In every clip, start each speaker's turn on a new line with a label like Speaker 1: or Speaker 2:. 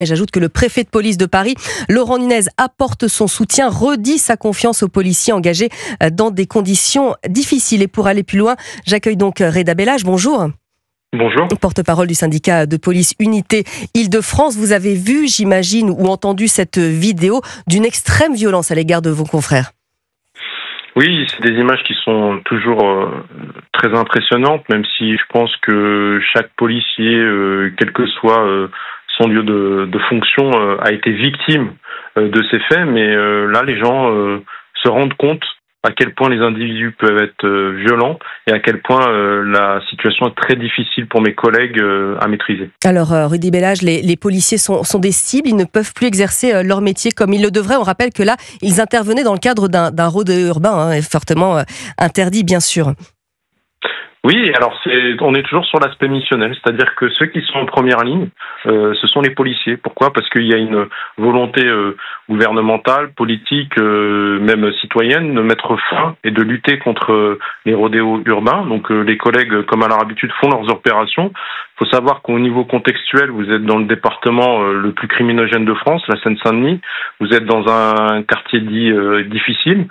Speaker 1: Et j'ajoute que le préfet de police de Paris, Laurent Nunez, apporte son soutien, redit sa confiance aux policiers engagés dans des conditions difficiles. Et pour aller plus loin, j'accueille donc Reda Bellage. Bonjour.
Speaker 2: Bonjour.
Speaker 1: Porte-parole du syndicat de police Unité Île-de-France. Vous avez vu, j'imagine, ou entendu cette vidéo d'une extrême violence à l'égard de vos confrères.
Speaker 2: Oui, c'est des images qui sont toujours très impressionnantes, même si je pense que chaque policier, quel que soit son lieu de fonction, a été victime de ces faits. Mais là, les gens se rendent compte à quel point les individus peuvent être violents et à quel point la situation est très difficile pour mes collègues à maîtriser. Alors,
Speaker 1: Reda Bellage, les policiers sont des cibles, ils ne peuvent plus exercer leur métier comme ils le devraient. On rappelle que là, ils intervenaient dans le cadre d'un rodéo urbain, fortement interdit, bien sûr.
Speaker 2: Oui, alors on est toujours sur l'aspect missionnel, c'est-à-dire que ceux qui sont en première ligne, ce sont les policiers. Pourquoi ? Parce qu'il y a une volonté gouvernementale, politique, même citoyenne, de mettre fin et de lutter contre les rodéos urbains. Donc les collègues, comme à leur habitude, font leurs opérations. Il faut savoir qu'au niveau contextuel, vous êtes dans le département le plus criminogène de France, la Seine-Saint-Denis. Vous êtes dans un quartier dit difficile.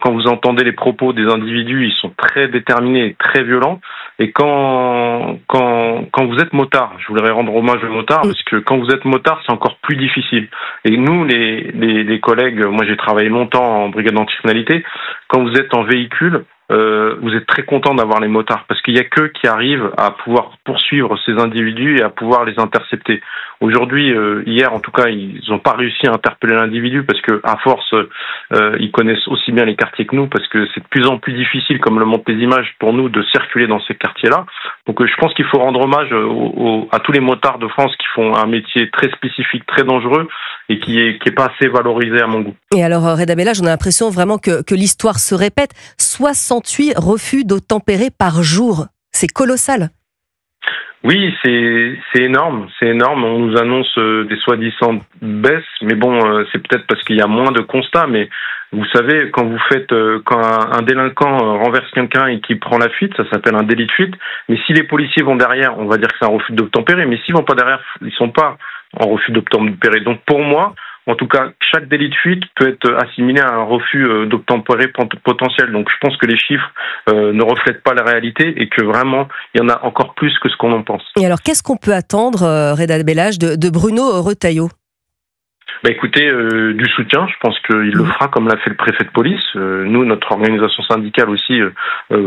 Speaker 2: Quand vous entendez les propos des individus, ils sont très déterminés et très violents. Et quand vous êtes motard, je voudrais rendre hommage aux motards, parce que quand vous êtes motard, c'est encore plus difficile. Et nous, les collègues, moi j'ai travaillé longtemps en brigade anticriminalité, quand vous êtes en véhicule, vous êtes très content d'avoir les motards, parce qu'il n'y a qu'eux qui arrivent à pouvoir poursuivre ces individus et à pouvoir les intercepter. Aujourd'hui, hier en tout cas, ils n'ont pas réussi à interpeller l'individu, parce que à force, ils connaissent aussi bien les quartiers que nous, parce que c'est de plus en plus difficile, comme le montrent les images, pour nous de circuler dans ces quartiers-là. Donc je pense qu'il faut rendre hommage à tous les motards de France qui font un métier très spécifique, très dangereux, et qui est pas assez valorisé à mon goût.
Speaker 1: Et alors, Reda Bellage, on a l'impression vraiment que l'histoire se répète. 68 refus d'obtempérer par jour. C'est colossal.
Speaker 2: Oui, c'est énorme, c'est énorme. On nous annonce des soi-disant baisses, mais bon, c'est peut-être parce qu'il y a moins de constats. Mais vous savez, quand un délinquant renverse quelqu'un et qu'il prend la fuite, ça s'appelle un délit de fuite. Mais si les policiers vont derrière, on va dire que c'est un refus d'obtempérer. Mais s'ils vont pas derrière, ils sont pas en refus d'obtempérer. Donc pour moi, en tout cas, chaque délit de fuite peut être assimilé à un refus d'obtempérer potentiel. Donc je pense que les chiffres ne reflètent pas la réalité et que vraiment, il y en a encore plus que ce qu'on en pense.
Speaker 1: Et alors, qu'est-ce qu'on peut attendre, Reda Bellage, de Bruno Retailleau ?
Speaker 2: Écoutez, du soutien, je pense qu'il le fera comme l'a fait le préfet de police. Nous, notre organisation syndicale aussi,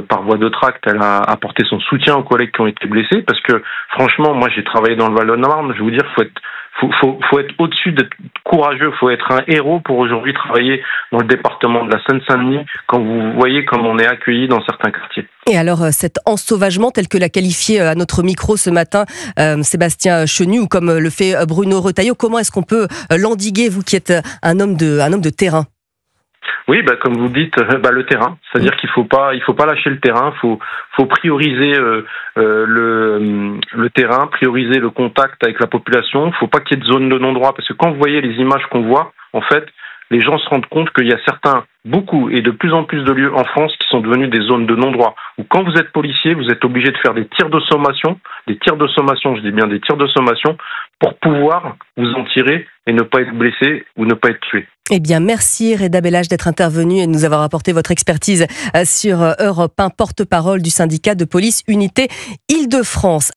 Speaker 2: par voie de tract, elle a apporté son soutien aux collègues qui ont été blessés, parce que franchement, moi j'ai travaillé dans le Val-de-Marne, je vais vous dire, faut être au-dessus d'être courageux, faut être un héros pour aujourd'hui travailler dans le département de la Seine-Saint-Denis, quand vous voyez comme on est accueilli dans certains quartiers.
Speaker 1: Et alors, cet ensauvagement tel que l'a qualifié à notre micro ce matin Sébastien Chenu, ou comme le fait Bruno Retailleau, comment est-ce qu'on peut l'endiguer, vous qui êtes un homme de terrain ?
Speaker 2: Oui, comme vous dites, le terrain. C'est-à-dire qu'il faut pas lâcher le terrain. Faut prioriser le terrain, prioriser le contact avec la population. Faut pas qu'il y ait de zone de non-droit, parce que quand vous voyez les images qu'on voit, en fait, les gens se rendent compte qu'il y a beaucoup et de plus en plus de lieux en France qui sont devenus des zones de non-droit, où quand vous êtes policier, vous êtes obligé de faire des tirs de sommation, je dis bien des tirs de sommation, pour pouvoir vous en tirer et ne pas être blessé ou ne pas être tué.
Speaker 1: Eh bien, merci Reda Bellage d'être intervenu et de nous avoir apporté votre expertise sur Europe 1, porte-parole du syndicat de police Unité Île-de-France.